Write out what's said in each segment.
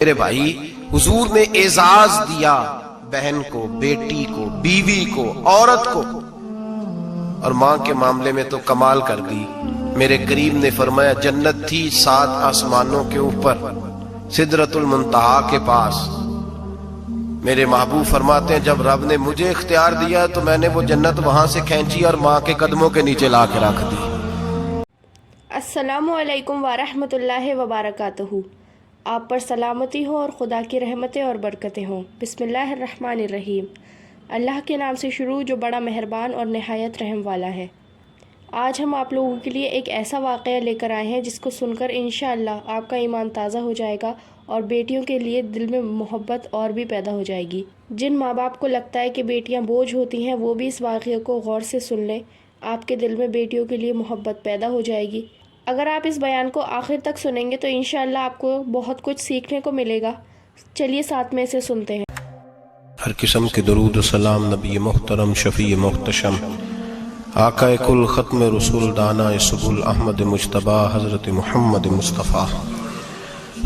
میرے بھائی، حضور نے اعزاز دیا بہن کو، بیٹی کو، بیوی کو، عورت کو، اور ماں کے معاملے میں تو کمال کر دی۔ میرے کریم نے فرمایا جنت تھی 7 آسمانوں کے اوپر، سدرۃ المنتہا کے پاس۔ میرے محبوب فرماتے ہیں جب رب نے مجھے اختیار دیا تو میں نے وہ جنت وہاں سے کھینچی اور ماں کے قدموں کے نیچے لا کے رکھ دی۔ السلام علیکم ورحمۃ اللہ وبرکاتہ۔ آپ پر سلامتی ہو اور خدا کی رحمتیں اور برکتیں ہوں۔ بسم اللہ الرحمن الرحیم۔ اللہ کے نام سے شروع جو بڑا مہربان اور نہایت رحم والا ہے۔ آج ہم آپ لوگوں کے لیے ایک ایسا واقعہ لے کر آئے ہیں جس کو سن کر انشاءاللہ آپ کا ایمان تازہ ہو جائے گا اور بیٹیوں کے لیے دل میں محبت اور بھی پیدا ہو جائے گی۔ جن ماں باپ کو لگتا ہے کہ بیٹیاں بوجھ ہوتی ہیں وہ بھی اس واقعے کو غور سے سن لیں، آپ کے دل میں بیٹیوں کے لیے محبت پیدا ہو جائے گی۔ اگر آپ اس بیان کو آخر تک سنیں گے تو انشاءاللہ آپ کو بہت کچھ سیکھنے کو ملے گا۔ چلیے ساتھ میں اسے سنتے ہیں۔ ہر قسم کے درود و سلام نبی محترم، شفیع محتشم، آقا کل ختم رسول، دانا سبل، احمد مجتبی، حضرت محمد مصطفیٰ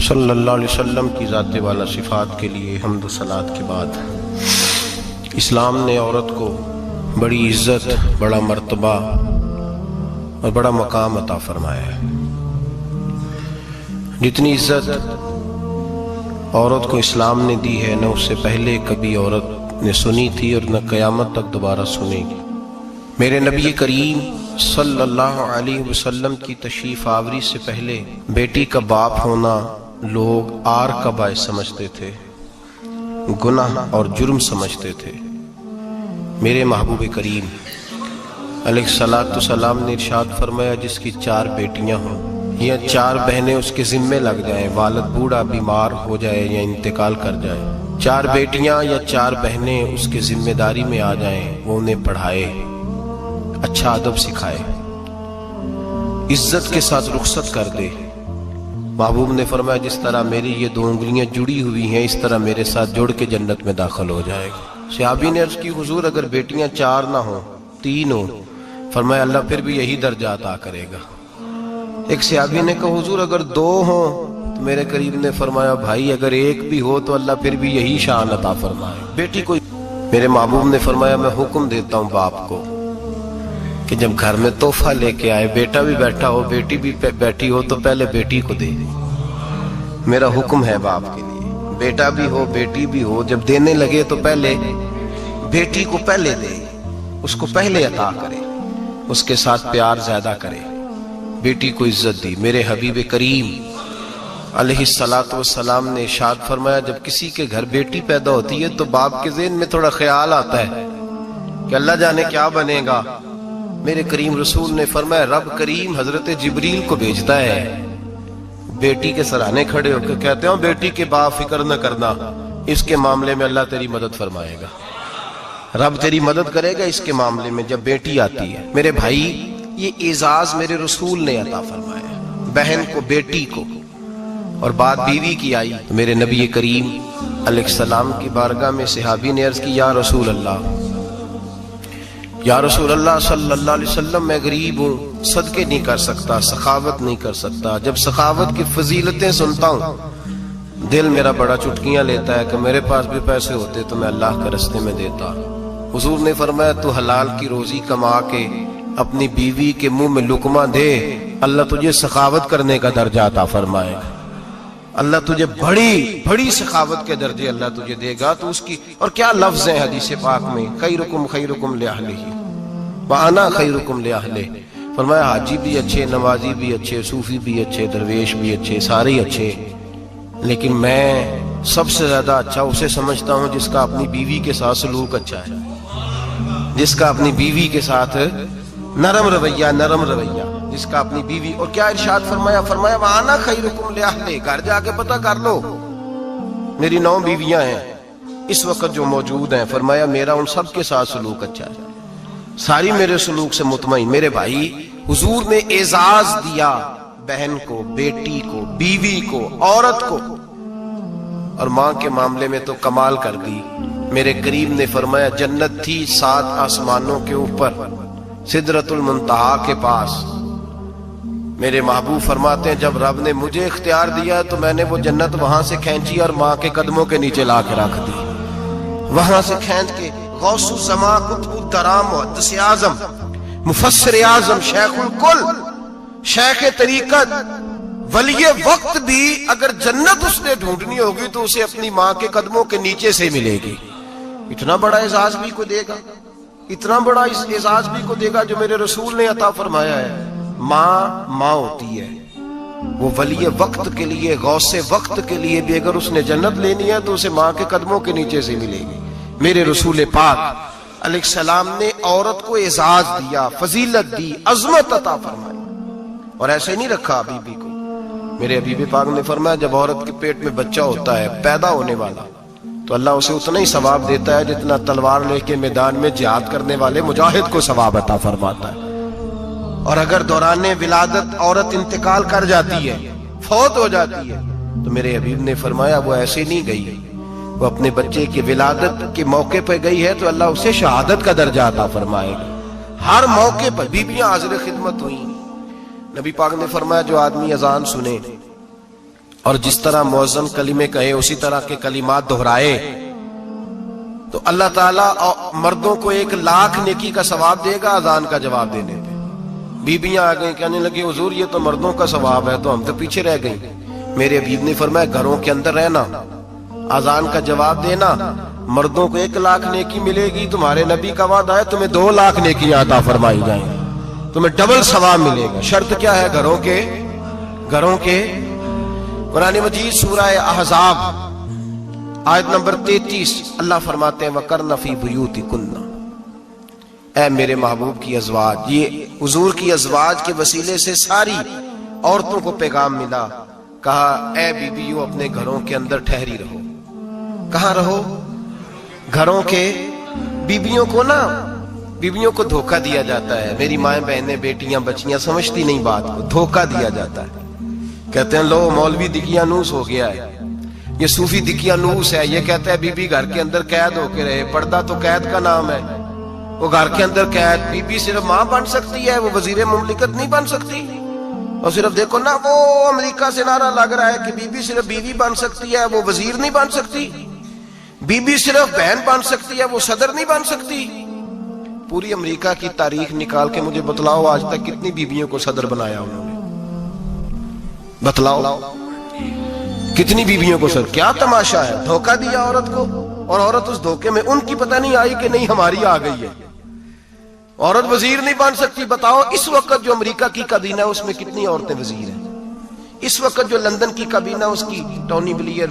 صلی اللہ علیہ وسلم کی ذات والا صفات کے لیے حمد و صلات کے بعد، اسلام نے عورت کو بڑی عزت، بڑا مرتبہ اور بڑا مقام عطا فرمایا ہے۔ جتنی عزت عورت کو اسلام نے دی ہے نہ اس سے پہلے کبھی عورت نے سنی تھی اور نہ قیامت تک دوبارہ سنے گی۔ میرے نبی کریم صلی اللہ علیہ وسلم کی تشریف آوری سے پہلے بیٹی کا باپ ہونا لوگ آر کا باعث سمجھتے تھے، گناہ اور جرم سمجھتے تھے۔ میرے محبوب کریم علیہ الصلوۃ والسلام نے ارشاد فرمایا جس کی 4 بیٹیاں ہوں یا 4 بہنیں اس کے ذمے لگ جائیں، والد بوڑھا بیمار ہو جائے یا انتقال کر جائے، 4 بیٹیاں یا 4 بہنیں اس کے ذمہ داری میں آ جائیں، وہ انہیں پڑھائے، اچھا ادب سکھائے، عزت کے ساتھ رخصت کر دے۔ محبوب نے فرمایا جس طرح میری یہ 2 انگلیاں جڑی ہوئی ہیں اس طرح میرے ساتھ جڑ کے جنت میں داخل ہو جائے گا۔ صحابی نے عرض کی حضور اگر بیٹیاں 4 نہ ہوں 3 ہوں؟ فرمایا اللہ پھر بھی یہی درجہ عطا کرے گا۔ ایک صحابی نے کہا حضور اگر 2 ہوں؟ تو میرے کریم نے فرمایا بھائی اگر 1 بھی ہو تو اللہ پھر بھی یہی شان عطا فرمائے بیٹی کو۔ میرے محبوب نے فرمایا میں حکم دیتا ہوں باپ کو کہ جب گھر میں تحفہ لے کے آئے، بیٹا بھی بیٹھا ہو بیٹی بھی بیٹھی ہو تو پہلے بیٹی کو دے۔ میرا حکم ہے باپ کے لیے، بیٹا بھی ہو بیٹی بھی ہو جب دینے لگے تو پہلے بیٹی کو پہلے دے، اس کو پہلے عطا کرے، اس کے ساتھ پیار زیادہ کرے، بیٹی کو عزت دی۔ میرے حبیب کریم علیہ الصلوۃ والسلام نے ارشاد فرمایا جب کسی کے گھر بیٹی پیدا ہوتی ہے تو باپ کے ذہن میں تھوڑا خیال آتا ہے کہ اللہ جانے کیا بنے گا۔ میرے کریم رسول نے فرمایا رب کریم حضرت جبریل کو بھیجتا ہے، بیٹی کے سرانے کھڑے ہو کے کہتے ہیں بیٹی کے باپ فکر نہ کرنا، اس کے معاملے میں اللہ تیری مدد فرمائے گا، رب تیری مدد کرے گا اس کے معاملے میں جب بیٹی آتی ہے۔ میرے بھائی یہ اعزاز میرے رسول نے عطا فرمایا، بہن کو بیٹی کو، اور بات بیوی کی آئی تو میرے نبی کریم علیہ السلام کی بارگاہ میں صحابی نے عرض کی یا رسول اللہ صلی اللہ علیہ وسلم میں غریب ہوں، صدقے نہیں کر سکتا، سخاوت نہیں کر سکتا۔ جب سخاوت کی فضیلتیں سنتا ہوں دل میرا بڑا چٹکیاں لیتا ہے کہ میرے پاس بھی پیسے ہوتے تو میں اللہ کے راستے میں دیتا۔ حضور نے فرمایا تو حلال کی روزی کما کے اپنی بیوی کے منہ میں لقمہ دے، اللہ تجھے سخاوت کرنے کا درجہ عطا فرمائے گا، اللہ تجھے بڑی سخاوت کے درجے اللہ تجھے دے گا۔ تو اس کی اور کیا لفظ ہیں حدیث پاک میں، خیرکم لأہلہ وانا خیرکم لأہلہ۔ فرمایا حاجی بھی اچھے، نمازی بھی اچھے، صوفی بھی اچھے، درویش بھی اچھے، سارے ہی اچھے، لیکن میں سب سے زیادہ اچھا اسے سمجھتا ہوں جس کا اپنی بیوی کے ساتھ سلوک اچھا ہے، جس کا اپنی بیوی کے ساتھ نرم رویہ، جس کا اپنی بیوی۔ اور کیا ارشاد فرمایا وَأَنَا خَيْرُكُمْ لِأَهْلِي۔ گھر جا کے پتہ کر لو میری 9 بیویاں ہیں اس وقت جو موجود ہیں، فرمایا میرا ان سب کے ساتھ سلوک اچھا ہے، ساری میرے سلوک سے مطمئن۔ میرے بھائی حضور نے اعزاز دیا بہن کو، بیٹی کو، بیوی کو، عورت کو، اور ماں کے معاملے میں تو کمال کر دی۔ میرے کریم نے فرمایا جنت تھی 7 آسمانوں کے اوپر، سدرۃ المنتہا کے پاس، میرے محبوب فرماتے ہیں جب رب نے مجھے اختیار دیا تو میں نے وہ جنت وہاں سے کھینچی اور ماں کے قدموں کے نیچے لا کے رکھ دی. وہاں سے کھینچ کے غوث الزمان قطب الدرام محدث اعظم مفسر اعظم شیخ الکل شیخ طریقت ولی وقت بھی اگر جنت اس نے ڈھونڈنی ہوگی تو اسے اپنی ماں کے قدموں کے نیچے سے ملے گی. اتنا بڑا اعزاز بھی کو دے گا, اتنا بڑا اعزاز بھی کو دے گا جو میرے رسول نے عطا فرمایا ہے. ماں ہوتی ہے, وہ ولی وقت کے لیے غوث وقت کے لیے بھی اگر اس نے جنت لینی ہے تو اسے ماں کے قدموں کے نیچے سے ملے گی. میرے رسول پاک علیہ السلام نے عورت کو اعزاز دیا, فضیلت دی, عظمت عطا فرمائی, اور ایسے نہیں رکھا بی بی کو. میرے حبیب پاک نے فرمایا جب عورت کے پیٹ میں بچہ ہوتا ہے پیدا ہونے والا تو اللہ اسے اتنا ہی ثواب دیتا ہے جتنا تلوار لے کے میدان میں جہاد کرنے والے مجاہد کو ثواب عطا فرماتا ہے. اور اگر دوران ولادت عورت انتقال کر جاتی ہے, فوت ہو جاتی ہے, تو میرے حبیب نے فرمایا وہ ایسے نہیں گئی, وہ اپنے بچے کی ولادت کے موقع پہ گئی ہے تو اللہ اسے شہادت کا درجہ عطا فرمائے گا. ہر موقع پر بیویاں حاضر خدمت ہوئیں. نبی پاک نے فرمایا جو آدمی اذان سنے اور جس طرح مؤذن کلمے کہے اسی طرح کے کلمات دہرائے تو اللہ تعالیٰ مردوں کو 1,00,000 نیکی کا ثواب دے گا اذان کا جواب دینے پہ. بیویاں آ گئیں کہنے لگی حضور یہ تو مردوں کا ثواب ہے, تو ہم تو پیچھے رہ گئیں. میرے حبیب نے فرمایا گھروں کے اندر رہنا, اذان کا جواب دینا, مردوں کو 1,00,000 نیکی ملے گی. تمہارے نبی کا وعدہ ہے تمہیں 2,00,000 نیکیاں عطا فرمائی جائیں, تمہیں ڈبل ثواب ملے گا. شرط کیا ہے؟ گھروں کے قرآن مجید سورہ احزاب آیت نمبر 33 اللہ فرماتے ہیں وَقَرْنَ فِي بُيُوتِكُنَّ. اے میرے محبوب کی ازواج, یہ حضور کی ازواج کے وسیلے سے ساری عورتوں کو پیغام ملا. کہا اے بیویوں اپنے گھروں کے اندر ٹھہری رہو. کہاں رہو؟ گھروں کے. بیویوں کو دھوکہ دیا جاتا ہے. میری مائیں بہنیں بیٹیاں بچیاں سمجھتی نہیں بات کو, دھوکہ دیا جاتا ہے. کہتے ہیں لو مولوی دقیانوس ہو گیا ہے, یہ صوفی دقیانوس ہے, یہ کہتا ہے بی بی گھر کے اندر قید ہو کے رہے. پردہ تو قید کا نام ہے, وہ گھر کے اندر قید. بی بی صرف ماں بن سکتی ہے, وہ وزیر مملکت نہیں بن سکتی. اور صرف دیکھو نا وہ امریکہ سے نعرہ لگ رہا ہے کہ بی بی صرف بیوی بن سکتی ہے, وہ وزیر نہیں بن سکتی. بی بی صرف بہن بن سکتی ہے, وہ صدر نہیں بن سکتی. پوری امریکہ کی تاریخ نکال کے مجھے بتلاؤ آج تک کتنی بیویوں کو صدر بنایا انہوں نے؟ بتلاؤ کتنی بیویوں کو صدر. کیا تماشا ہے, دھوکہ دیا عورت کو, اور عورت اس دھوکے میں ان کی پتہ نہیں آئی کہ نہیں ہماری آ گئی ہے. عورت وزیر نہیں بن سکتی. بتاؤ اس وقت جو امریکہ کی کابینہ ہے اس میں کتنی عورتیں وزیر ہیں؟ اس وقت جو لندن کی کابینہ اس کی ٹونی بلیئر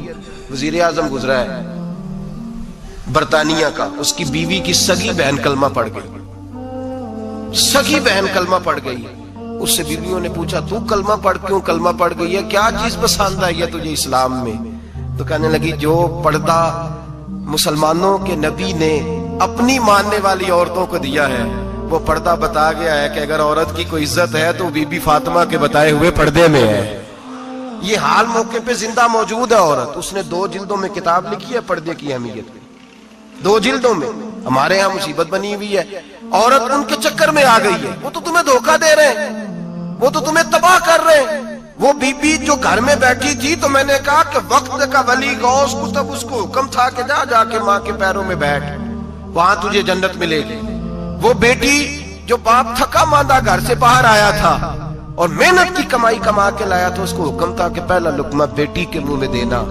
وزیر اعظم گزرا ہے برطانیہ کا, اس کی بیوی کی سگی بہن کلمہ پڑھ گئی. سگی بہن کلمہ پڑھ گئی. اس سے بیویوں نے پوچھا تو کلمہ پڑھ کیوں کلمہ پڑھ گئی ہے, کیا چیز پسند آئی ہے تجھے اسلام میں؟ تو کہنے لگی جو پردہ مسلمانوں کے نبی نے اپنی ماننے والی عورتوں کو دیا ہے وہ پردہ بتا گیا ہے کہ اگر عورت کی کوئی عزت ہے تو بی بی فاطمہ کے بتائے ہوئے پردے میں ہے. یہ حال موقع پہ زندہ موجود ہے عورت. اس نے 2 جلدوں میں کتاب لکھی ہے پردے کی اہمیت پہ, 2 جلدوں میں. ہمارے ہاں مصیبت بنی ہوئی ہے, عورت ان کے چکر میں آ گئی ہے. وہ تو تمہیں دھوکہ دے رہے ہیں, وہ تو تمہیں تباہ کر رہے ہیں. وہ بی بی جو گھر میں بیٹھی تھی تو میں نے کہا کہ وقت کا ولی غوث کتب اس کو حکم تھا کہ جا کے ماں کے پیروں میں بیٹھ, وہاں تجھے جنت ملے گی. وہ بیٹی جو باپ تھکا ماندہ گھر سے باہر آیا تھا اور محنت کی کمائی کما کے لایا تھا, اس کو حکم تھا کہ پہلا لقمہ بیٹی کے منہ میں دینا,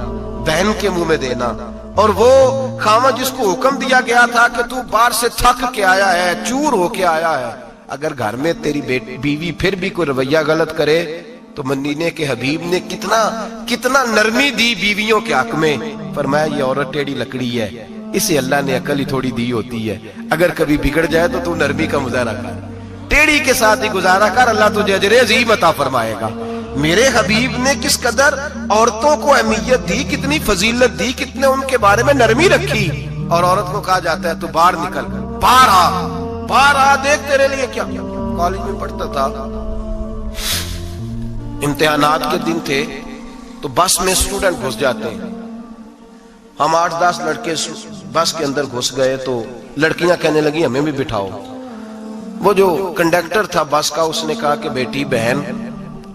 بہن کے منہ میں دینا. اور وہ خاوند جس کو حکم دیا گیا تھا کہ تو باہر سے تھک کے آیا ہے, چور ہو کے آیا ہے, اگر گھر میں تیری بیوی پھر بھی کوئی رویہ غلط کرے تو مدینے کے حبیب نے کتنا نرمی دی بیویوں کے حق میں. فرمایا یہ عورت ٹیڑھی لکڑی ہے, اسے اللہ نے عقل ہی تھوڑی دی ہوتی ہے, اگر کبھی بگڑ جائے تو نرمی کا مظاہرہ کر, ٹیڑھی کے ساتھ ہی گزارا کر, اللہ تجھے اجر عظیم عطا فرمائے گا. میرے حبیب نے کس قدر عورتوں کو اہمیت دی, کتنی فضیلت دی, کتنے ان کے بارے میں نرمی رکھی. اور عورت کو کہا جاتا ہے تو باہر نکل, باہر آ, دیکھ تیرے لیے کیا. کالج میں پڑھتا تھا, امتحانات کے دن تھے تو بس میں اسٹوڈنٹ گھس جاتے ہیں. ہم 8-10 لڑکے بس کے اندر گھس گئے تو لڑکیاں کہنے لگی ہمیں بھی بٹھاؤ. وہ جو کنڈکٹر تھا بس کا اس نے کہا کہ بیٹی بہن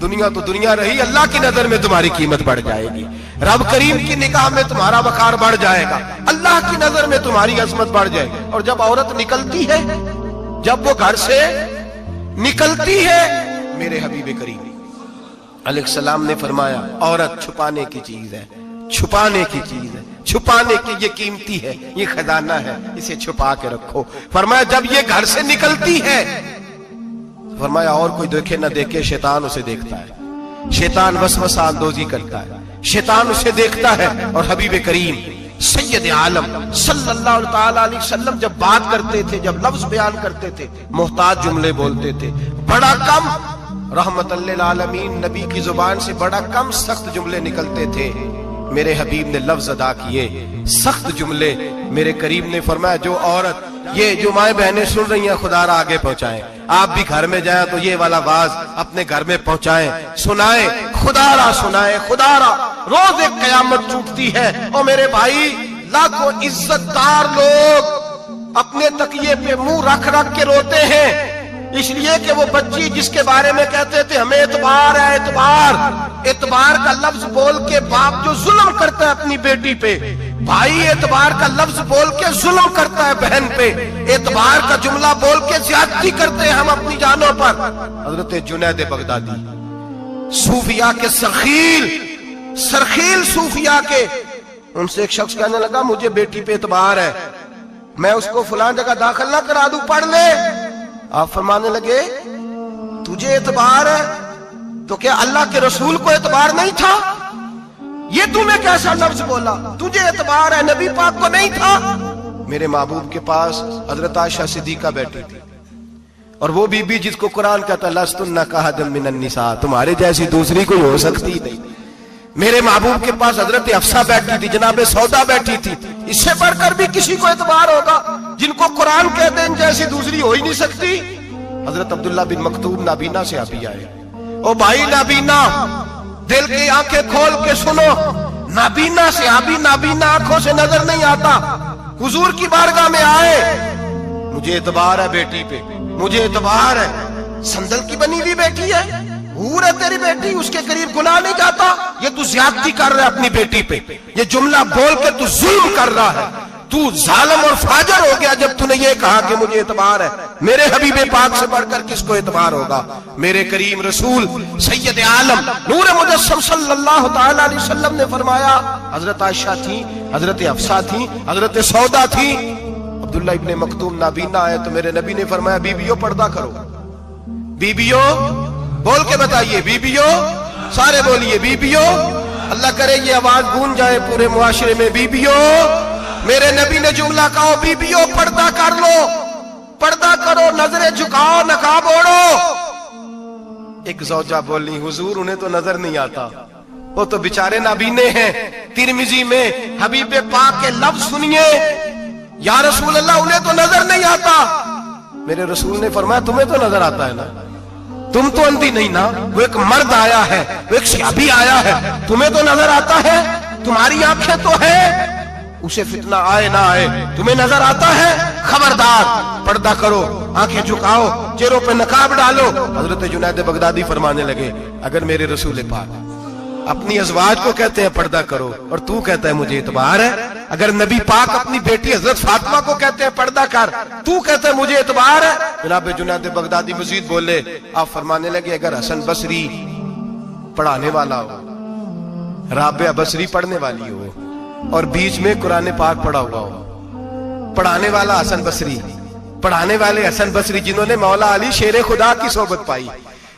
دنیا تو دنیا رہی، اللہ کی نظر میں تمہاری قیمت بڑھ جائے گی، رب کریم کی نگاہ میں تمہارا وقار بڑھ جائے گا، اللہ کی نظر میں تمہاری عظمت بڑھ جائے گی۔ اور جب عورت نکلتی ہے، جب وہ گھر سے نکلتی ہے، میرے حبیب کریم علیہ السلام نے فرمایا عورت چھپانے کی چیز ہے، چھپانے کی چیز ہے، چھپانے کی، یہ قیمتی ہے، یہ خزانہ ہے، اسے چھپا کے رکھو۔ فرمایا جب یہ گھر سے نکلتی ہے، فرمایا اور کوئی دیکھے نہ دیکھے، شیطان اسے دیکھتا ہے، شیطان وسوسہ اندوزی کرتا ہے، شیطان اسے دیکھتا ہے۔ اور حبیب کریم سید عالم صلی اللہ تعالی علیہ وسلم جب بات کرتے تھے، جب لفظ بیان کرتے تھے، محتاج جملے بولتے تھے، بڑا کم، رحمت للعالمین نبی کی زبان سے بڑا کم سخت جملے نکلتے تھے۔ میرے حبیب نے لفظ ادا کیے، سخت جملے۔ میرے کریم نے فرمایا جو عورت، یہ جو مائیں بہنیں سن رہی ہیں، خدا را آگے پہنچائیں، آپ بھی گھر میں جائیں تو یہ والا باز اپنے گھر میں پہنچائیں، سنائیں، خدا را سنائیں، خدا را۔ روز ایک قیامت ٹوٹتی ہے، اور میرے بھائی لاکھوں عزت دار لوگ اپنے تکیے پہ منہ رکھ رکھ کے روتے ہیں، اس لیے کہ وہ بچی جس کے بارے میں کہتے تھے ہمیں اعتبار ہے، اعتبار، اعتبار کا لفظ بول کے باپ جو ظلم کرتا ہے اپنی بیٹی پہ، بھائی اعتبار کا لفظ بول کے ظلم کرتا ہے بہن پہ، اعتبار کا جملہ بول کے زیادتی کرتے ہیں ہم اپنی جانوں پر۔ حضرت جنید بغدادی، صوفیاء کے سرخیل صوفیاء کے، ان سے ایک شخص کہنے لگا مجھے بیٹی پہ اعتبار ہے، میں اس کو فلان جگہ داخل نہ کرا دوں، پڑھ لے۔ آپ فرمانے لگے تجھے اعتبار ہے تو کیا اللہ کے رسول کو اعتبار نہیں تھا؟ یہ تمہیں کیسا لفظ بولا؟ تجھے اعتبار ہے، نبی پاک کو نہیں تھا؟ میرے محبوب کے پاس حضرت عائشہ صدیقہ بیٹھی تھی، اور وہ بی بی جس کو قرآن کہتا ہے لستن کاحد من النساء، تمہارے جیسی دوسری کوئی ہو سکتی نہیں۔ میرے محبوب کے پاس حضرت حفصہ بیٹھی تھی، جناب سودا بیٹھی تھی، اس سے بڑھ کر بھی کسی کو اعتبار ہوگا جن کو قرآن کہتے ہیں ان جیسی دوسری ہو ہی نہیں سکتی۔ حضرت عبداللہ بن مکتوم نابینا سے ابھی آئے، او بھائی نابینا، دل کی آنکھیں کھول کے سنو، نابینا سے ابھی نابینا آنکھوں سے نظر نہیں آتا، حضور کی بارگاہ میں آئے، مجھے اعتبار ہے بیٹی پہ، مجھے اعتبار ہے، سندل کی بنی ہوئی بیٹی ہے، حور ہے تیری بیٹی، اس کے قریب گناہ نہیں جاتا، یہ تو زیادتی کر رہا ہے اپنی بیٹی پہ، یہ جملہ بول کے تو ظلم کر رہا ہے، تو ظالم اور فاجر ہو گیا جب تو نے یہ کہا کہ مجھے اعتبار ہے۔ میرے حبیب پاک سے بڑھ کر کس کو اعتبار ہوگا؟ میرے کریم رسول سید عالم نور مجسم صلی اللہ تعالی علیہ وسلم نے فرمایا، حضرت عائشہ تھی، حضرت حفصہ تھی، حضرت سودا تھی، عبداللہ ابن مکتوم نابینا آئے تو میرے نبی نے فرمایا بیبیوں پردہ کرو، بیبیوں بول کے بتائیے، بیبیوں، سارے بولیے بیبیوں، اللہ کرے یہ آواز گونج جائے پورے معاشرے میں، بیبیوں۔ میرے نبی نے جملہ کہا بیبیوں پردہ کر لو، پردہ کرو، نظریں جھکاؤ، نقاب اوڑھو۔ ایک زوجہ بولی حضور انہیں تو نظر نہیں آتا، وہ تو بیچارے نابینے ہیں۔ ترمذی میں حبیب پاک کے لفظ سنیے، یا رسول اللہ انہیں تو نظر نہیں آتا۔ میرے رسول نے فرمایا تمہیں تو نظر آتا ہے نا، تم تو اندھی نہیں نا، وہ ایک مرد آیا ہے، وہ ایک صحابی آیا ہے، تمہیں تو نظر آتا ہے، تمہاری آنکھیں تو ہے، اسے فتنہ آئے نہ آئے تمہیں نظر آتا ہے، خبردار پردہ کرو، آنکھیں جھکاؤ، چہروں پہ نقاب ڈالو۔ حضرت جنید بغدادی فرمانے لگے اگر میرے رسول پاک اپنی ازواج کو کہتے ہیں پردہ کرو اور تو کہتا ہے مجھے اعتبار ہے، اگر نبی پاک اپنی بیٹی حضرت فاطمہ کو کہتے ہیں پردہ کر، تو کہتا ہے مجھے اعتبار ہے۔ جناب جنید بغدادی مزید بولے، آپ فرمانے لگے اگر حسن بصری پڑھانے والا ہو، رابعہ بصری پڑھنے والی ہو، اور بیچ میں قرآن پاک پڑھا ہوا ہو، پڑھانے والا حسن بصری، پڑھانے والے حسن بصری جنہوں نے مولا علی شیر خدا کی صحبت پائی،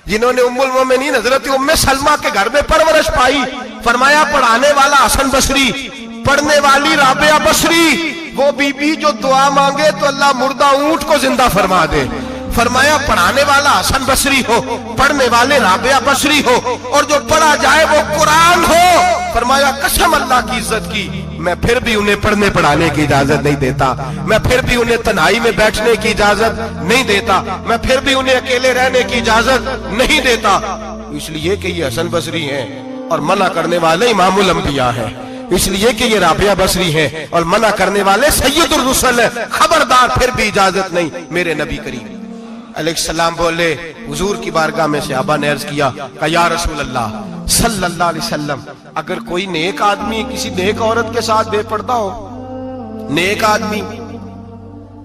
جنہوں نے ام المومنین حضرت ام سلمہ کے گھر میں پرورش پائی، فرمایا پڑھانے والا حسن بصری، پڑھنے والی رابعہ بصری، وہ بی بی جو دعا مانگے تو اللہ مردہ اونٹ کو زندہ فرما دے۔ فرمایا پڑھانے والا حسن بصری ہو، پڑھنے والے رابعہ بصری ہو، اور جو پڑھا جائے وہ قرآن ہو۔ فرمایا قسم اللہ کی عزت کی میں پھر بھی انہیں پڑھنے پڑھانے کی اجازت نہیں دیتا، میں پھر بھی انہیں تنہائی میں بیٹھنے کی اجازت نہیں دیتا، میں پھر بھی انہیں اکیلے رہنے کی اجازت نہیں دیتا، اس لیے کہ یہ حسن بصری ہیں اور منع کرنے والے امام الانبیاء ہیں، اس لیے کہ یہ رابعہ بصری ہیں اور منع کرنے والے سید الرسل ہیں، خبردار پھر بھی اجازت نہیں۔ میرے نبی کریم علیہ السلام بولے حضور کی بارگاہ میں صحابہ نے عرض کیا کہ یا رسول اللہ صلی اللہ علیہ وسلم اگر کوئی نیک آدمی کسی نیک عورت کے ساتھ بے پردہ ہو، نیک آدمی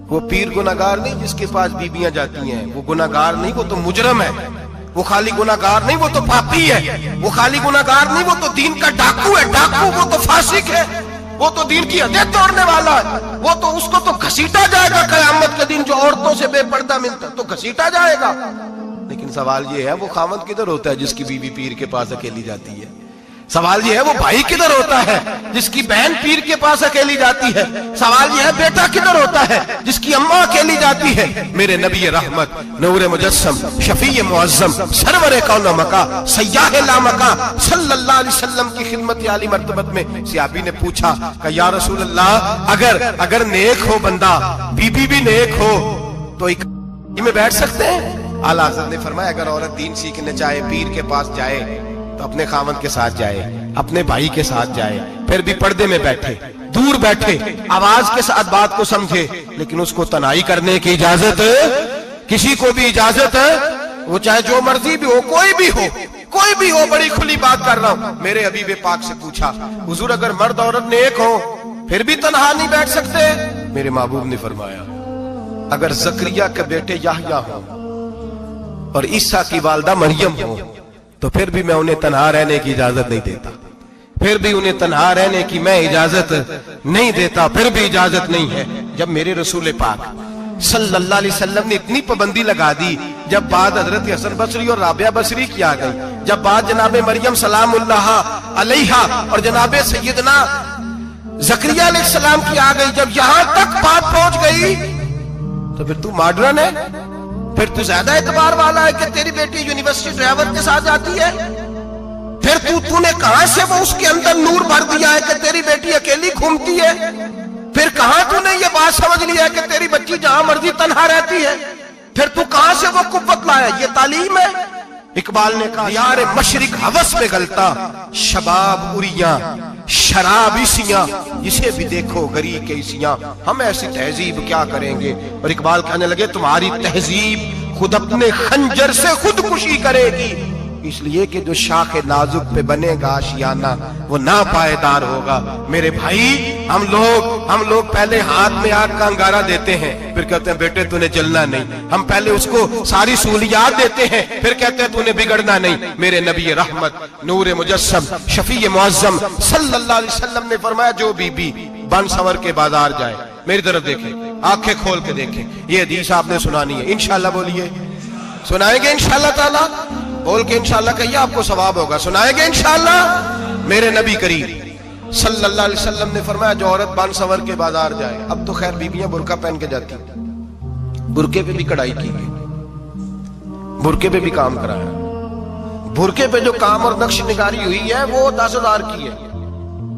وہ پیر گناہگار نہیں جس کے پاس بیویاں جاتی ہیں، وہ گناہگار نہیں، وہ تو مجرم ہے، وہ خالی گناہگار نہیں، وہ تو پاپی ہے، وہ خالی گناہگار نہیں، وہ تو دین کا ڈاکو ہے، ڈاکو وہ تو فاسق ہے، وہ تو دین کی حدیں توڑنے والا ہے، وہ تو اس کو تو گھسیٹا جائے گا قیامت کے دن، جو عورتوں سے بے پردہ ملتا تو گھسیٹا جائے گا۔ لیکن سوال یہ ہے وہ خاوند کدھر ہوتا ہے جس کی بیوی پیر کے پاس اکیلی جاتی ہے؟ سوال یہ ہے وہ بھائی کدھر ہوتا ہے جس کی بہن پیر کے پاس اکیلی جاتی ہے؟ سوال یہ ہے بیٹا کدھر ہوتا ہے جس کی اماں اکیلی جاتی ہے؟ میرے نبی رحمت نور مجسم شفیع معظم سرور کون و مکا سیاح لامکا صلی اللہ علیہ وسلم کی خدمت عالی مرتبت میں صحابی نے پوچھا کہ یا رسول اللہ اگر نیک ہو بندہ، بی بی بھی نیک ہو تو ایک میں بیٹھ سکتے ہیں؟ اعلیٰ حضرت نے فرمایا اگر عورت دین سیکھنے چاہے پیر کے پاس جائے تو اپنے خاوند کے ساتھ جائے، اپنے بھائی کے ساتھ جائے، پھر بھی پردے میں بیٹھے، دور بیٹھے، آواز کے ساتھ بات کو سمجھے، لیکن اس کو تنہائی کرنے کی اجازت کسی کو بھی اجازت ہے، وہ چاہے جو مرضی بھی ہو، کوئی بھی ہو، بڑی کھلی بات کر رہا ہوں۔ میرے حبیب پاک سے پوچھا حضور اگر مرد عورت نیک ہو پھر بھی تنہا نہیں بیٹھ سکتے؟ میرے محبوب نے فرمایا اگر زکریا کے بیٹے یحییٰ ہوں اور عیسیٰ کی والدہ مریم ہو تو پھر بھی میں انہیں تنہا رہنے کی اجازت نہیں دیتا، پھر بھی انہیں تنہا رہنے کی میں اجازت نہیں دیتا، پھر بھی اجازت نہیں ہے۔ جب میرے رسول پاک صلی اللہ علیہ وسلم نے اتنی پابندی لگا دی، جب بات حضرت حسن بصری اور رابعہ بصری کی آ گئی، جب بات جناب مریم سلام اللہ علیہا اور جناب سیدنا زکریا علیہ السلام کی آ گئی، جب یہاں تک بات پہنچ گئی تو پھر تو ماڈرن ہے، پھر تو زیادہ اعتبار والا ہے کہ تیری بیٹی یونیورسٹی ڈرائیور کے ساتھ جاتی ہے، پھر تو نے کہاں سے وہ اس کے اندر نور بھر دیا ہے کہ تیری بیٹی اکیلی گھومتی ہے، پھر کہاں تو نے یہ بات سمجھ لیا ہے کہ تیری بچی جہاں مرضی تنہا رہتی ہے، پھر تو کہاں سے وہ قوت لایا؟ یہ تعلیم ہے۔ اقبال نے کہا یار مشرق ہوس میں گلتا شباب اریاں شراب اسیاں، جسے بھی دیکھو گری کے اسیاں، ہم ایسی تہذیب کیا کریں گے؟ اور اقبال کہنے لگے تمہاری تہذیب خود اپنے خنجر سے خودکشی کرے گی، اس لیے کہ جو شاخ نازک پہ بنے گا آشیانہ وہ ناپائیدار ہوگا۔ میرے بھائی ہم لوگ پہلے ہاتھ میں آگ کا انگارہ دیتے ہیں، پھر کہتے ہیں بیٹے تو نے جلنا نہیں، ہم پہلے اس کو ساری سہولیات دیتے ہیں، پھر کہتے ہیں تو نے بگڑنا نہیں۔ میرے نبی رحمت نور مجسم شفیع معظم صلی اللہ علیہ وسلم نے فرمایا جو بی بی بن سور کے بازار جائے، میری طرف دیکھیں، آنکھیں کھول کے دیکھیں، یہ حدیث آپ نے سنانی ہے، انشاءاللہ بولیے، سنائیں گے انشاءاللہ تعالی، بول کے انشاءاللہ کہیے آپ کو ثواب ہوگا، سنائیں گے انشاءاللہ۔ میرے نبی کریم صلی اللہ علیہ وسلم نے فرمایا جو عورت بن سور کے بازار جائے، اب تو خیر بیویاں برقع پہن کے جاتی ہیں، برقعے پہ بھی کڑھائی کی گئی، برقعے پہ بھی کام کرایا، برقعے پہ جو کام اور نقش نگاری ہوئی ہے وہ 10,000 کی ہے۔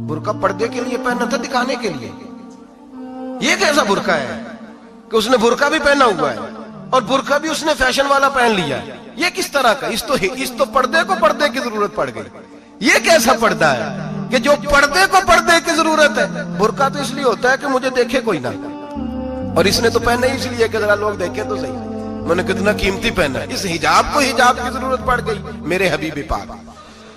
برقع پردے کے لیے پہنا تھا، دکھانے کے لیے۔ یہ کیسا برقع ہے کہ اس نے برقع بھی پہنا ہوا ہے اور برقع بھی اس نے فیشن والا پہن لیا ہے؟ یہ کس طرح کا؟ اس تو پردے کو پردے کی ضرورت پڑ گئی۔ یہ کیسا پردہ ہے کہ جو پردے کو پردے کی ضرورت ہے؟ برقع تو اس لیے ہوتا ہے کہ مجھے دیکھے کوئی نہ، اور اس نے تو پہنا ہی اس لیے کہ ذرا لوگ دیکھیں تو صحیح میں نے کتنا قیمتی پہنا ہے۔ اس حجاب کو حجاب کی ضرورت پڑ گئی۔ میرے حبیب پاک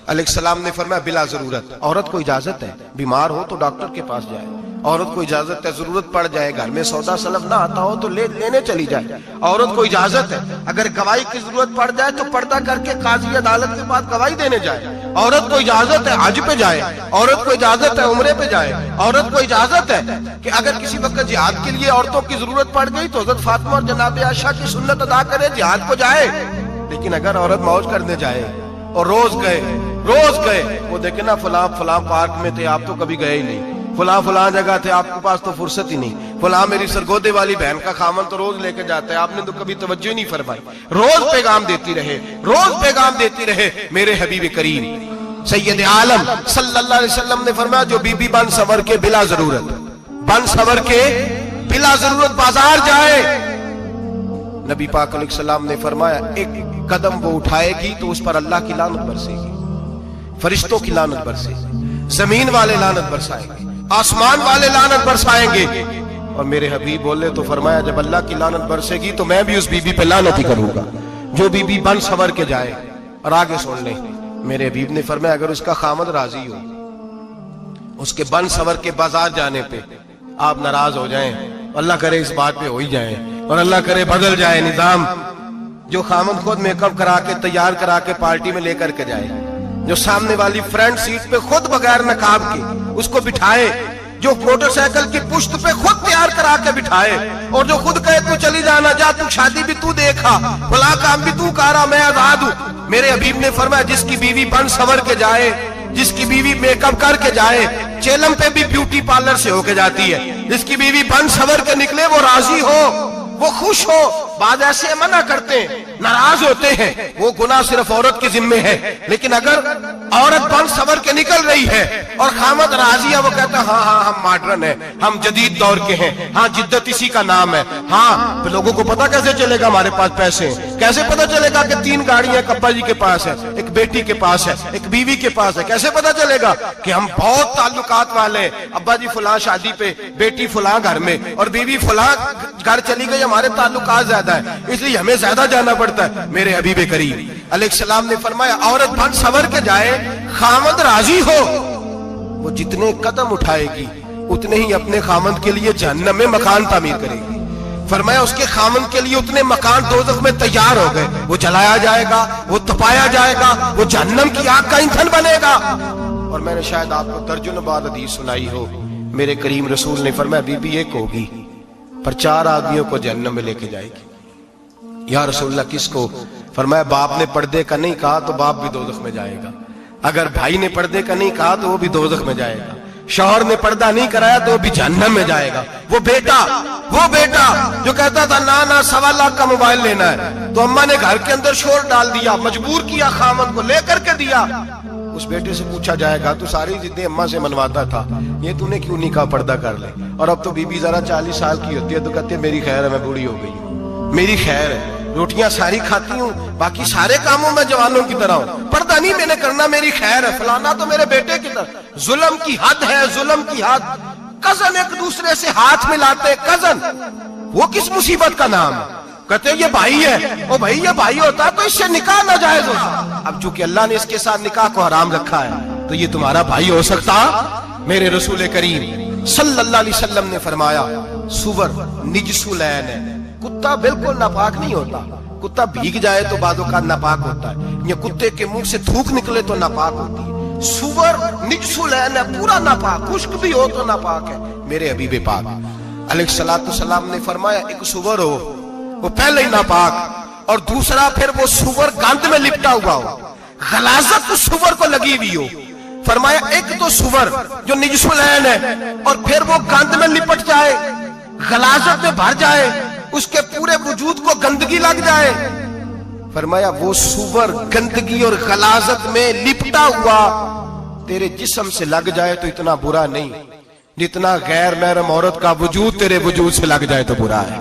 علیہ السلام نے فرمایا بلا ضرورت عورت کو اجازت ہے، بیمار ہو تو ڈاکٹر کے پاس جائے، عورت کو اجازت ہے ضرورت پڑ جائے گھر میں سودا سلف نہ آتا ہو تو لینے چلی جائے، عورت کو اجازت ہے اگر گواہی کی ضرورت پڑ جائے تو پردہ کر کے قاضی عدالت کے پاس گواہی دینے جائے، عورت کو اجازت ہے حج پہ جائے، عورت کو اجازت ہے عمرے پہ جائے، عورت کو اجازت ہے کہ اگر کسی وقت جہاد کے لیے عورتوں کی ضرورت پڑ گئی تو حضرت فاطمہ اور جناب عائشہ کی سنت ادا کرے جہاد کو جائے۔ لیکن اگر عورت موج کرنے جائے اور روز گئے وہ دیکھیں نا فلاں پارک میں تھے آپ تو کبھی گئے ہی نہیں، فلاں جگہ تھے آپ کے پاس تو فرصت ہی نہیں، فلاں میری سرگودے والی بہن کا خامن تو روز لے کے جاتا ہے آپ نے تو کبھی توجہ ہی نہیں فرمائی۔ روز پیغام دیتی رہے۔ میرے حبیب کریم سید عالم صلی اللہ علیہ وسلم نے فرمایا جو بی بی بن سور کے بلا ضرورت بازار جائے، نبی پاک علیہ السلام نے فرمایا ایک قدم وہ اٹھائے گی تو اس پر اللہ کی لعنت برسے گی، فرشتوں کی لعنت برسے گی، زمین والے لعنت برسائیں گے، آسمان والے لعنت برسائیں گے، اور میرے حبیب بولے تو فرمایا جب اللہ کی لعنت برسے گی تو میں بھی اس بی بی پہ لعنت ہی کروں گا جو بی بی بن سور کے جائے. اور آگے سن لیں میرے حبیب نے فرمایا اگر اس کا خامد راضی ہو اس کے بن سور کے بازار جانے پہ آپ ناراض ہو جائیں, اللہ کرے اس بات پہ ہو ہی جائیں اور اللہ کرے بدل جائے نظام, جو خامد خود میک اپ کرا کے تیار کرا کے پارٹی میں لے کر کے جائے, جو سامنے والی فرنٹ سیٹ پہ خود بغیر نقاب کے اس کو بٹھائے, جو موٹر سائیکل کی پشت پہ خود تیار کرا کے بٹھائے اور جو خود کہے تو چلی جانا جا, تو شادی بھی تو دیکھا, فلاں کام بھی تو کرا, میں آزاد ہوں. میرے حبیب نے فرمایا جس کی بیوی بن سور کے جائے, جس کی بیوی میک اپ کر کے جائے, چیلم پہ بھی بیوٹی پارلر سے ہو کے جاتی ہے, جس کی بیوی بن سور کے نکلے وہ راضی ہو, وہ خوش ہو. بعض ایسے منع کرتے ہیں, ناراض ہوتے ہیں, وہ گناہ صرف عورت کے ذمے ہے. لیکن اگر عورت بن سور کے نکل رہی ہے اور خامد راضی ہے, وہ کہتا ہے ہاں ہاں ہم ماڈرن ہیں, ہم جدید دور کے ہیں, ہاں جدت اسی کا نام ہے, ہاں لوگوں کو پتا کیسے چلے گا ہمارے پاس پیسے ہیں, کیسے پتا چلے گا کہ 3 گاڑیاں ابا جی کے پاس ہے, ایک بیٹی کے پاس ہے, ایک بیوی کے پاس ہے, کیسے پتا چلے گا کہ ہم بہت تعلقات والے ہیں, ابا جی فلاں شادی پہ, بیٹی فلاں گھر میں اور بیوی فلاں گھر چلی گئی, ہمارے تعلقات زیادہ ہے اس لیے ہمیں زیادہ جانا پڑتا ہے. میرے حبیب کریم علیہ السلام نے فرمایا عورت بن سور کے جائے, خامد راضی ہو, وہ جتنے قدم اٹھائے گی اتنے ہی اپنے خامد کے لیے جہنم میں مکان تعمیر کرے گی. فرمایا اس کے خامد کے لیے اتنے مکان دوزخ میں تیار ہو گئے, وہ جلایا جائے گا, وہ تپایا جائے گا, وہ جہنم کی آگ کا ایندھن بنے گا. اور میں نے شاید آپ کو درجن بعد حدیث سنائی ہو, میرے کریم رسول نے فرمایا بی بی ایک ہوگی پر 4 آدمیوں کو جہنم میں لے کے جائے گی. یا رسول اللہ کس کو؟ فرمایا باپ نے پردے کا نہیں کہا تو باپ بھی دوزخ میں جائے گا, اگر بھائی نے پردے کا نہیں کہا تو وہ بھی دوزخ میں جائے گا, شوہر نے پردہ نہیں کرایا تو وہ بھی جہنم میں جائے گا. وہ بیٹا جو کہتا تھا نا 1.25 لاکھ کا موبائل لینا ہے, تو اماں نے گھر کے اندر شور ڈال دیا, مجبور کیا, خامد کو لے کر کے دیا. اس بیٹے سے پوچھا جائے گا تو ساری ضدیں اماں سے منواتا تھا, یہ تو نے کیوں نہیں کہا پردہ کر لے, اور اب تو بی بی ذرا 40 سال کی ہوتی ہے تو کہتے ہیں میری خیر ہے, میں بوڑھی ہو گئی ہوں, میری خیر ہے, روٹیاں ساری کھاتی ہوں, باقی سارے کاموں میں جوانوں کی طرح ہوں, پردہ نہیں میں نے کرنا, میری خیر ہے. فلانا تو میرے بیٹے کی طرح. ظلم کی حد ہے, ظلم کی حد. کزن ایک دوسرے سے ہاتھ ملاتے, کزن, وہ کس مصیبت کا نام ہے؟ کہتے ہیں یہ بھائی ہے, وہ بھائی یہ بھائی ہوتا تو اس سے نکاح ناجائز ہوتا. اب چونکہ اللہ نے اس کے ساتھ نکاح کو حرام رکھا ہے تو یہ تمہارا بھائی ہو سکتا؟ میرے رسول کریم صلی اللہ علیہ وسلم نے فرمایا سور نجس العین ہے, کتا بالکل ناپاک نہیں ہوتا, کتا بھیگ جائے تو بعض اوقات ناپاک ہوتا ہے, یا کتے کے منہ سے تھوک نکلے تو ناپاک ہوتی ہے. سور نجس العین ہے, پورا ناپاک, خشک بھی ہو تو ناپاک ہے. میرے حبیب پاک علیہ الصلوۃ والسلام نے فرمایا ایک سور ہو وہ پہلے ہی ناپاک, اور دوسرا پھر وہ سور گند میں لپٹا ہوا ہو, غلاظت اس سور کو لگی ہوئی ہو. فرمایا ایک تو سور جو نجس العین ہے اور پھر وہ گند میں لپٹ جائے, غلاظت میں بھر جائے, اس کے پورے وجود کو گندگی لگ جائے. فرمایا وہ سور گندگی اور غلاظت میں لپٹا ہوا تیرے جسم سے لگ جائے تو اتنا برا نہیں جتنا غیر محرم عورت کا وجود تیرے وجود سے لگ جائے تو برا ہے.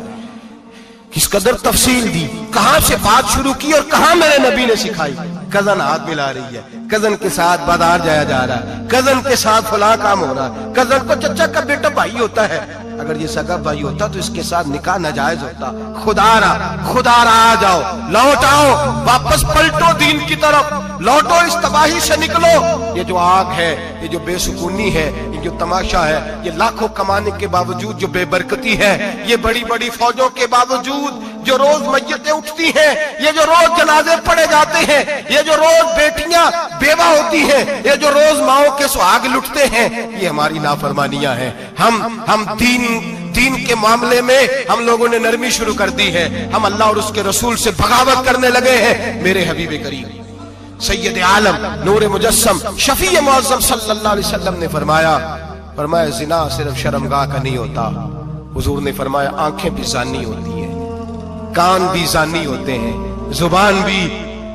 کس قدر تفصیل دی, کہاں سے بات شروع کی اور کہاں میرے نبی نے سکھائی. کزن ہاتھ ملا رہی ہے, کزن کے ساتھ بازار جایا جا رہا ہے, کزن کے ساتھ فلاں کام ہو رہا ہے, کزن کو چچا کا بیٹا بھائی ہوتا ہے. اگر یہ سگا بھائی ہوتا تو اس کے ساتھ نکاح ناجائز ہوتا. خدا را آ جاؤ, لوٹ آؤ, واپس پلٹو دین کی طرف, لوٹو اس تباہی سے نکلو. یہ جو آگ ہے, یہ جو بے سکونی ہے, یہ جو تماشا ہے, یہ لاکھوں کمانے کے باوجود جو بے برکتی ہے, یہ بڑی بڑی فوجوں کے باوجود جو روز میتیں اٹھتی ہیں, یہ جو روز جنازے پڑے جاتے ہیں, یہ جو روز بیٹیاں بیوہ ہوتی ہیں, یہ جو روز ماؤں کے سہاگ لٹتے ہیں, یہ ہماری نافرمانیاں ہیں. ہم دین کے معاملے میں ہم لوگوں نے نرمی شروع کر دی ہے, ہم اللہ اور اس کے رسول سے بغاوت کرنے لگے ہیں. میرے حبیب کریم سید عالم نور مجسم شفیع معظم صلی اللہ علیہ وسلم نے فرمایا زنا صرف شرمگاہ کا نہیں ہوتا. حضور نے فرمایا آنکھیں بھی زانی ہوتی ہیں, کان بھی زانی ہوتے ہیں, زبان بھی,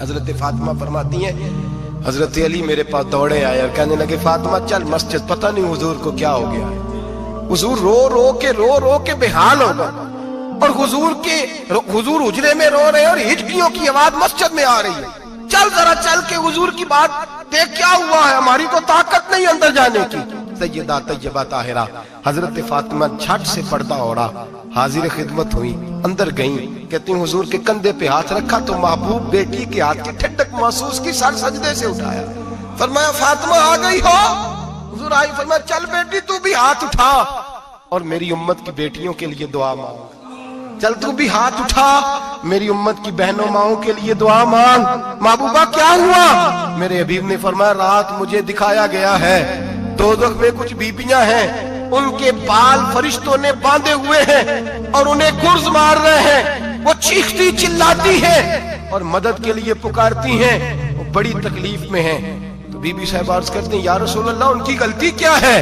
حضرت فاطمہ فرماتی ہیں حضرت علی میرے پاس دوڑے آئے اور کہنے لگے فاطمہ چل مسجد, پتہ نہیں حضور کو کیا ہو گیا ہے. حضور رو رو کے بحال ہو گئے اور حضور حجرے میں رو رہے اور ہچکیوں کی آواز مسجد میں آ رہی ہے. چل ذرا چل کے حضور کی بات دیکھ کیا ہوا ہے, ہماری تو طاقت نہیں اندر جانے کی. سیدہ طیبہ طاہرہ حضرت فاطمہ جھٹ سے پردہ اوڑا, حاضر خدمت ہوئی, اندر گئیں. کہتی ہیں حضور کے کندھے پہ ہاتھ رکھا تو محبوب بیٹی کے ہاتھ کی ٹھنڈک محسوس کی, سر سجدے سے اٹھایا, فرمایا فاطمہ آ گئی ہو. حضور آئی, فرمایا چل بیٹی تو بھی ہاتھ اٹھا اور میری امت کی بیٹیوں کے لیے دعا مانگ. چل تو بھی ہاتھ اٹھا, میری امت کی بہنوں ماؤں کے لیے دعا مانگ. محبوبہ کیا ہوا؟ میرے حبیب نے فرمایا رات مجھے دکھایا گیا ہے دوزخ میں کچھ بیبیاں ہیں, ان کے بال فرشتوں نے باندھے ہوئے ہیں اور انہیں گرز مار رہے ہیں, وہ چیختی چلاتی ہیں اور مدد کے لیے پکارتی ہیں, وہ بڑی تکلیف میں ہیں. تو بی بی صاحب عرض کرتے ہیں یا رسول اللہ ان کی غلطی کیا ہے؟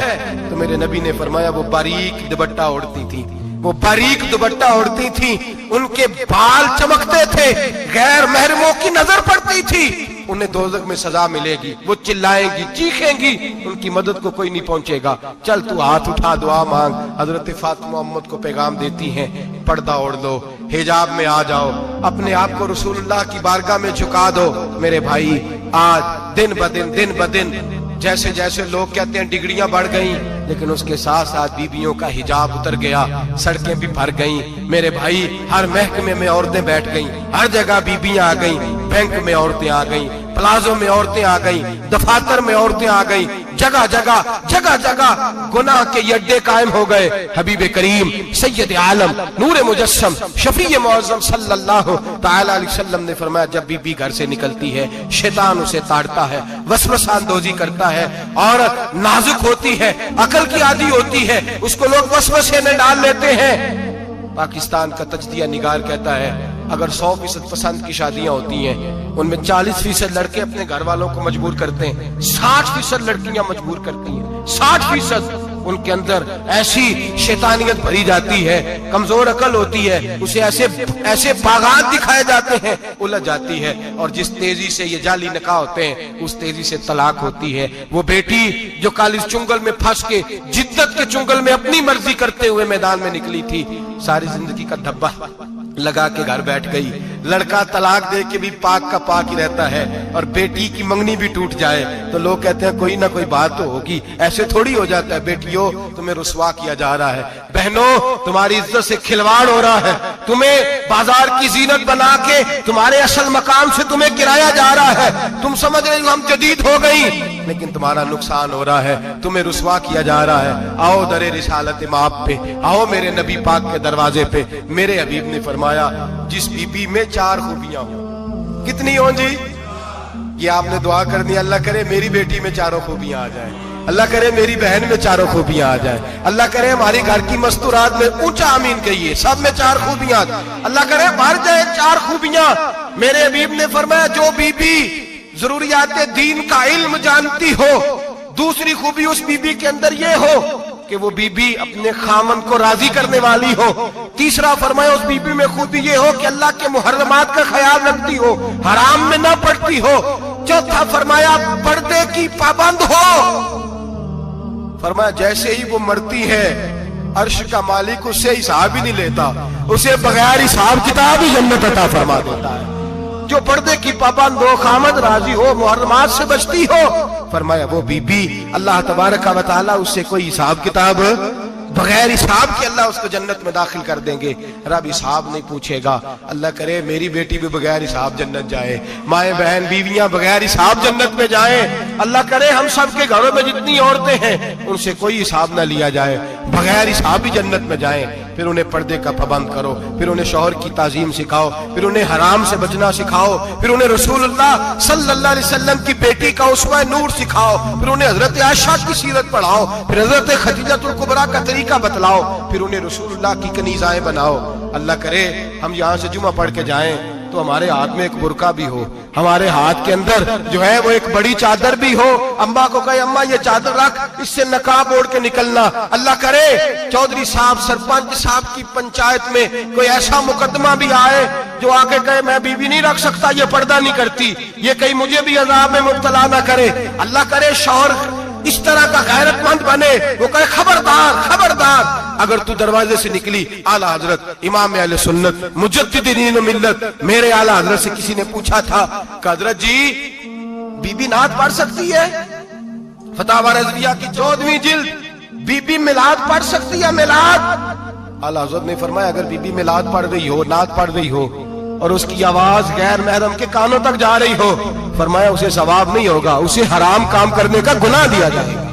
تو میرے نبی نے فرمایا وہ باریک دوپٹہ اوڑھتی تھی, وہ باریک دوپٹہ اوڑھتی تھی, ان کے بال چمکتے تھے, غیر محرموں کی نظر پڑتی تھی, انہیں دوزخ میں سزا ملے گی, وہ چلائیں گی, چیخیں گی, ان کی مدد کو کوئی نہیں پہنچے گا. چل تو ہاتھ اٹھا دعا مانگ. حضرت فاطمہ امت کو پیغام دیتی ہیں پردہ اوڑھ دو, حجاب میں آ جاؤ, اپنے آپ کو رسول اللہ کی بارگاہ میں جھکا دو. میرے بھائی آج دن بدن جیسے جیسے لوگ کہتے ہیں ڈگریاں بڑھ گئیں, لیکن اس کے ساتھ ساتھ بیویوں کا حجاب اتر گیا, سڑکیں بھی بھر گئیں. میرے بھائی ہر محکمے میں عورتیں بیٹھ گئیں, ہر جگہ بیویاں آ گئیں, بینک میں عورتیں آ گئیں, پلازوں میں عورتیں آ گئیں, دفاتر میں عورتیں آ گئیں, جگہ جگہ گناہ کے یہ اڈے قائم ہو گئے. حبیب کریم سید عالم نور مجسم شفیع معظم صلی اللہ تعالی علیہ وسلم نے فرمایا جب بی بی گھر سے نکلتی ہے شیطان اسے تاڑتا ہے, وسوسہ اندوزی کرتا ہے, عورت نازک ہوتی ہے, عقل کی عادی ہوتی ہے, اس کو لوگ وسوسے میں ڈال لیتے ہیں. پاکستان کا تجزیہ نگار کہتا ہے اگر 100% پسند کی شادیاں ہوتی ہیں ان میں 40% لڑکے اپنے گھر والوں کو مجبور کرتے ہیں, 60% لڑکیاں مجبور کرتی ہیں. 60% ان کے اندر ایسی شیطانیت بھری جاتی ہے, کمزور عقل ہوتی ہے, اسے ایسے باغات دکھائے جاتے ہیں, الجھ جاتی ہے, اور جس تیزی سے یہ جعلی نکاح ہوتے ہیں اس تیزی سے طلاق ہوتی ہے. وہ بیٹی جو کالج چنگل میں پھنس کے جدت کے چنگل میں اپنی مرضی کرتے ہوئے میدان میں نکلی تھی, ساری زندگی کا دھبا لگا کے گھر بیٹھ گئی. لڑکا طلاق دے کے بھی پاک کا پاک ہی رہتا ہے, اور بیٹی کی منگنی بھی ٹوٹ جائے تو لوگ کہتے ہیں کوئی نہ کوئی بات تو ہوگی, ایسے تھوڑی ہو جاتا ہے. بیٹیوں تمہیں رسوا کیا جا رہا ہے, بہنوں تمہاری عزت سے کھلواڑ ہو رہا ہے, تمہیں بازار کی زینت بنا کے تمہارے اصل مقام سے تمہیں گرایا جا رہا ہے. تم سمجھ رہے ہو ہم جدید ہو گئی, لیکن تمہارا نقصان ہو رہا ہے, تمہیں رسوا کیا جا رہا ہے. آؤ در رسالت مآب پہ, آؤ میرے نبی پاک کے دروازے پہ. میرے حبیب نے فرمایا جس بی بی میں 4 خوبیاں ہوں, کتنی ہوں جی؟ یہ آپ نے دعا کرنی, اللہ کرے میری بیٹی میں 4 خوبیاں آ جائیں, اللہ کرے میری بہن میں 4 خوبیاں آ جائیں, اللہ کرے ہماری گھر کی مستورات میں اونچا آمین کہیے سب میں 4 خوبیاں, اللہ کرے بھر جائے 4 خوبیاں. میرے حبیب نے فرمایا جو بی بی ضروریات دین کا علم جانتی ہو, دوسری خوبی اس بی بی کے اندر یہ ہو کہ وہ بی بی اپنے خامن کو راضی کرنے والی ہو. تیسرا فرمایا اس بی بی میں خوبی یہ ہو کہ اللہ کے محرمات کا خیال رکھتی ہو, حرام میں نہ پڑتی ہو. چوتھا فرمایا پردے کی پابند ہو. فرمایا جیسے ہی وہ مرتی ہے عرش کا مالک اس سے حساب ہی نہیں لیتا, اسے بغیر حساب کتاب ہی جنت عطا فرما دیتا ہے. جو پردے کی پابند ہو, خامد راضی ہو, محرمات سے بچتی ہو, فرمایا وہ بی بی اللہ تبارک و تعالی اس سے کوئی حساب کتاب بغیر حساب کے اللہ اس کو جنت میں داخل کر دیں گے. رب حساب نہیں پوچھے گا. اللہ کرے میری بیٹی بھی بغیر حساب جنت جائے, مائیں بہن بیویاں بغیر حساب جنت میں جائیں. اللہ کرے ہم سب کے گھروں میں جتنی عورتیں ہیں ان سے کوئی حساب نہ لیا جائے, بغیر حساب ہی جنت میں جائیں. پھر انہیں پردے کا پابند کرو, پھر انہیں شوہر کی تعظیم سکھاؤ, پھر انہیں حرام سے بچنا سکھاؤ, پھر انہیں رسول اللہ صلی اللہ علیہ وسلم کی بیٹی کا اسوہ نور سکھاؤ, پھر انہیں حضرت عائشہ کی سیرت پڑھاؤ, پھر حضرت خدیجہ الکبریٰ کا طریقہ بتلاؤ, پھر انہیں رسول اللہ کی کنیزائیں بناؤ. اللہ کرے ہم یہاں سے جمعہ پڑھ کے جائیں, تو ہمارے ہاتھ میں ایک برقع بھی ہو, ہمارے ہاتھ کے اندر جو ہے وہ ایک بڑی چادر بھی ہو. اماں کو کہے اماں یہ چادر رکھ, اس سے نقاب اوڑھ کے نکلنا. اللہ کرے چودھری صاحب سرپنچ صاحب کی پنچایت میں کوئی ایسا مقدمہ بھی آئے جو آ کے کہے میں بیوی نہیں رکھ سکتا, یہ پردہ نہیں کرتی, یہ کہیں مجھے بھی عذاب میں مبتلا نہ کرے. اللہ کرے شوہر اس طرح کا غیرت مند بنے, وہ کہے خبردار خبردار, اگر تو دروازے سے نکلی. اعلیٰ حضرت امام اہل سنت مجدد دین و ملت میرے اعلیٰ حضرت سے کسی نے پوچھا تھا کہ حضرت جی بی بی نعت پڑھ سکتی ہے؟ فتاوی رضویہ کی 14ویں جلد, بی بی میلاد پڑھ سکتی ہے؟ میلاد. اعلیٰ حضرت نے فرمایا اگر بی بی میلاد پڑھ رہی ہو, نعت پڑھ رہی ہو اور اس کی آواز غیر محرم کے کانوں تک جا رہی ہو, فرمایا اسے ثواب نہیں ہوگا, اسے حرام کام کرنے کا گناہ دیا جائے گا.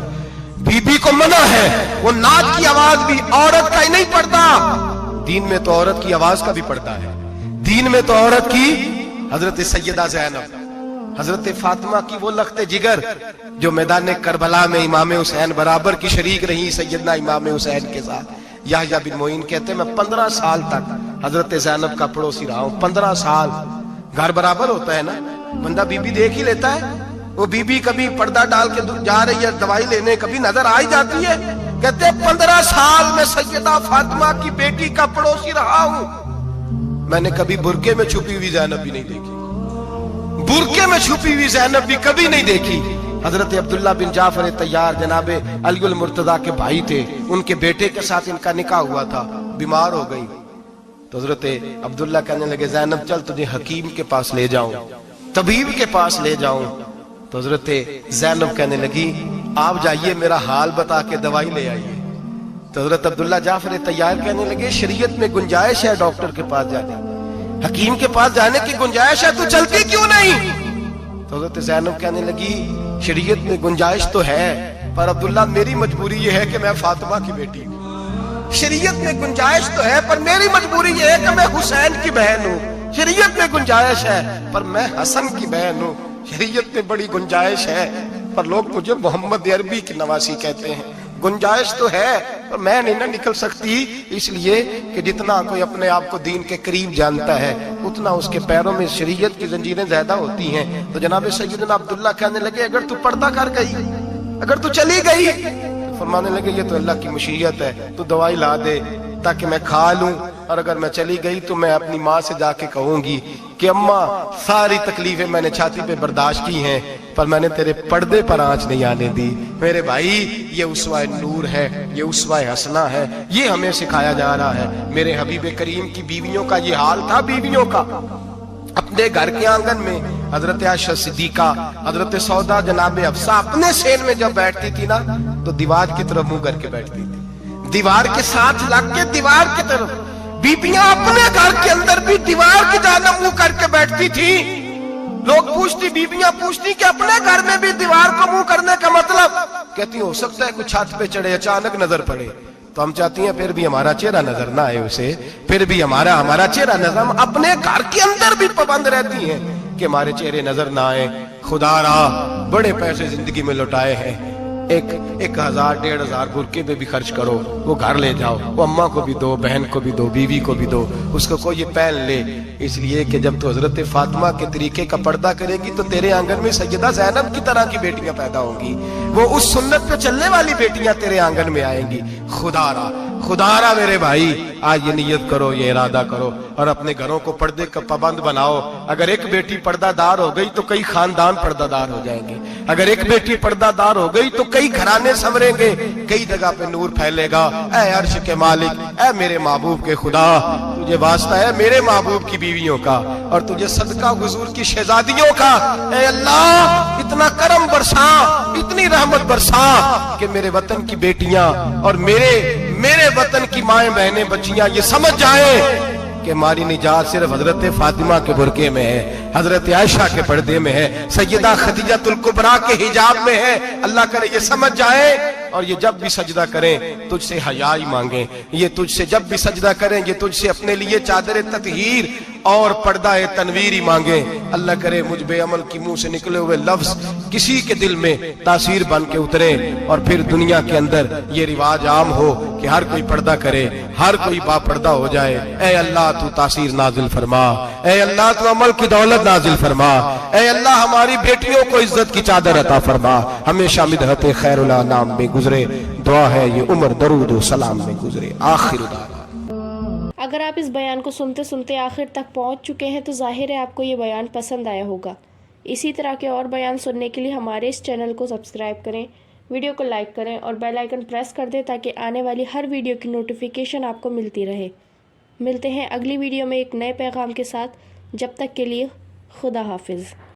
بی بی کو منع ہے, وہ نعت کی آواز بھی عورت کا ہی نہیں پڑتا, دین میں تو عورت کی آواز کا بھی پڑتا ہے. دین میں تو عورت کی, حضرت سیدہ زینب, حضرت فاطمہ کی وہ لخت جگر جو میدان کربلا میں امام حسین برابر کی شریک رہی سیدنا امام حسین کے ساتھ. یحییٰ بن معین کہتے ہیں میں 15 سال تک حضرت زینب کا پڑوسی رہا ہوں. 15 سال. گھر برابر ہوتا ہے نا, بندہ بی بی دیکھ ہی لیتا ہے. وہ بی بی کبھی پردہ ڈال کے جا رہی ہے دوائی لینے, کبھی نظر آ ہی جاتی ہے. کہتے ہیں 15 سال میں سیدہ فاطمہ کی بیٹی کا پڑوسی رہا ہوں, میں نے کبھی برقعے میں چھپی ہوئی زینب بھی نہیں دیکھی, برقعے میں چھپی ہوئی زینب بھی کبھی نہیں دیکھی. حضرت عبداللہ بن جعفر طیار جناب علی المرتضیٰ کے بھائی تھے, ان کے بیٹے کے ساتھ ان کا نکاح ہوا تھا, بیمار ہو گئی تو حضرت عبداللہ کہنے لگے زینب چل تجھے حکیم کے پاس لے جاؤں, طبیب کے پاس لے جاؤں. تو حضرت زینب کہنے لگی آپ جائیے میرا حال بتا کے دوائی لے آئیے. تو حضرت عبداللہ جعفر طیار کہنے لگے شریعت میں گنجائش ہے ڈاکٹر کے پاس جانے, حکیم کے پاس جانے کی گنجائش ہے, تو چلتی کیوں نہیں؟ تو حضرت زینب کہنے لگی شریعت میں گنجائش تو ہے, پر عبداللہ میری مجبوری یہ ہے کہ میں فاطمہ کی بیٹی ہوں. شریعت میں گنجائش تو ہے پر میری مجبوری یہ ہے کہ میں حسین کی بہن ہوں. شریعت میں گنجائش ہے پر میں حسن کی بہن ہوں. شریعت میں بڑی گنجائش ہے پر لوگ مجھے محمد عربی کی نواسی کہتے ہیں. گنجائش تو ہے پر میں نہیں نہ نکل سکتی, اس لیے کہ جتنا کوئی اپنے آپ کو دین کے قریب جانتا ہے اتنا اس کے پیروں میں شریعت کی زنجیریں زیادہ ہوتی ہیں. تو جناب سیدنا عبداللہ کہنے لگے اگر تو پردہ کر گئی, اگر تو چلی گئی, فرمانے لگے یہ تو اللہ کی مشیت ہے, تو دوائی لا دے تاکہ میں کھا لوں, اور اگر میں چلی گئی تو میں اپنی ماں سے جا کے کہوں گی کہ اماں ساری تکلیفیں میں نے چھاتی پہ برداشت کی ہیں پر میں نے تیرے پردے پر آنچ نہیں آنے دی. میرے بھائی یہ اسوہ نور ہے, یہ اسوہ حسنہ ہے, یہ ہمیں سکھایا جا رہا ہے. میرے حبیب کریم کی بیویوں کا یہ حال تھا. بیویوں کا اپنے گھر کے آنگن میں حضرت عائشہ صدیقہ, حضرت سودا جناب حفصہ اپنے سین میں جب بیٹھتی تھی نا تو دیوار کی طرف منہ کر کے بیٹھتی تھی, دیوار کے ساتھ لگ کے دیوار کی طرف. بیبیاں اپنے گھر کے اندر بھی دیوار کی جانب منہ کر کے بیٹھتی تھی. لوگ پوچھتی, بیبیاں پوچھتی کہ اپنے گھر میں بھی دیوار کو منہ کرنے کا مطلب, کہتی ہو سکتا ہے کوئی چھت پہ چڑھے اچانک نظر پڑے, تو ہم چاہتی ہیں پھر بھی ہمارا چہرہ نظر نہ آئے اسے, پھر بھی ہمارا چہرہ نظر, ہم اپنے گھر کے اندر بھی پابند رہتی ہیں کہ ہمارے چہرے نظر نہ آئے. خدا را بڑے پیسے زندگی میں لوٹائے ہیں, 1000 1500 برقعے پہ بھی خرچ کرو, وہ گھر لے جاؤ, وہ اماں کو بھی دو, بہن کو بھی دو, بیوی کو بھی دو, اس کو کوئی یہ پہن لے. اس لیے کہ جب تو حضرت فاطمہ کے طریقے کا پردہ کرے گی تو تیرے آنگن میں سیدہ زینب کی طرح کی بیٹیاں پیدا ہوں گی, وہ اس سنت پہ چلنے والی بیٹیاں تیرے آنگن میں آئیں گی. خدا را میرے بھائی آج یہ نیت کرو, یہ ارادہ کرو اور اپنے گھروں کو پردے کا پابند بناؤ. اگر ایک بیٹی پردہ دار ہو گئی تو کئی خاندان پردہ دار ہو جائیں گے, اگر ایک بیٹی پردہ دار ہو گئی تو کئی گھرانے سنوریں گے, کئی جگہ پہ نور پھیلے گا. اے عرش کے مالک, اے میرے محبوب کے خدا, تجھے واسطہ ہے میرے محبوب کی بیویوں کا اور تجھے صدقہ حضور کی شہزادیوں کا. اے اللہ اتنا کرم برسا, اتنی رحمت برسا کہ میرے وطن کی بیٹیاں اور میرے وطن کی مائیں بہنیں بچیاں یہ سمجھ جائیں کہ ہماری نجات صرف حضرت فاطمہ کے برقعے میں ہے, حضرت عائشہ کے پردے میں ہے, سیدہ خدیجہ الکبریٰ کے حجاب میں ہے. اللہ کرے یہ سمجھ جائیں اور یہ جب بھی سجدہ کریں تجھ سے حیائی مانگیں, یہ تجھ سے جب بھی سجدہ کریں یہ تجھ سے اپنے لیے چادر تطہیر اور پردہ تنویری مانگیں. اللہ کرے مجھ بے عمل کی منہ سے نکلے ہوئے لفظ کسی کے دل میں تاثیر بن کے اترے اور پھر دنیا کے اندر یہ رواج عام ہو کہ ہر کوئی پردہ کرے, ہر کوئی با پردہ ہو جائے. اے اللہ تو تاثیر نازل فرما, اے اللہ تو عمل کی دولت نازل فرما, اے اللہ ہماری بیٹیوں کو عزت کی چادر عطا فرما, ہمیشہ مدحت خیر الانام میں گزرے. دعا ہے یہ عمر درود و سلام میں گزرے. آخر دعوانا. اگر آپ اس بیان کو سنتے سنتے آخر تک پہنچ چکے ہیں تو ظاہر ہے آپ کو یہ بیان پسند آیا ہوگا. اسی طرح کے اور بیان سننے کے لیے ہمارے اس چینل کو سبسکرائب کریں, ویڈیو کو لائک کریں اور بیل آئیکن پریس کر دیں تاکہ آنے والی ہر ویڈیو کی نوٹیفیکیشن آپ کو ملتی رہے. ملتے ہیں اگلی ویڈیو میں ایک نئے پیغام کے ساتھ. جب تک کے لیے خدا حافظ.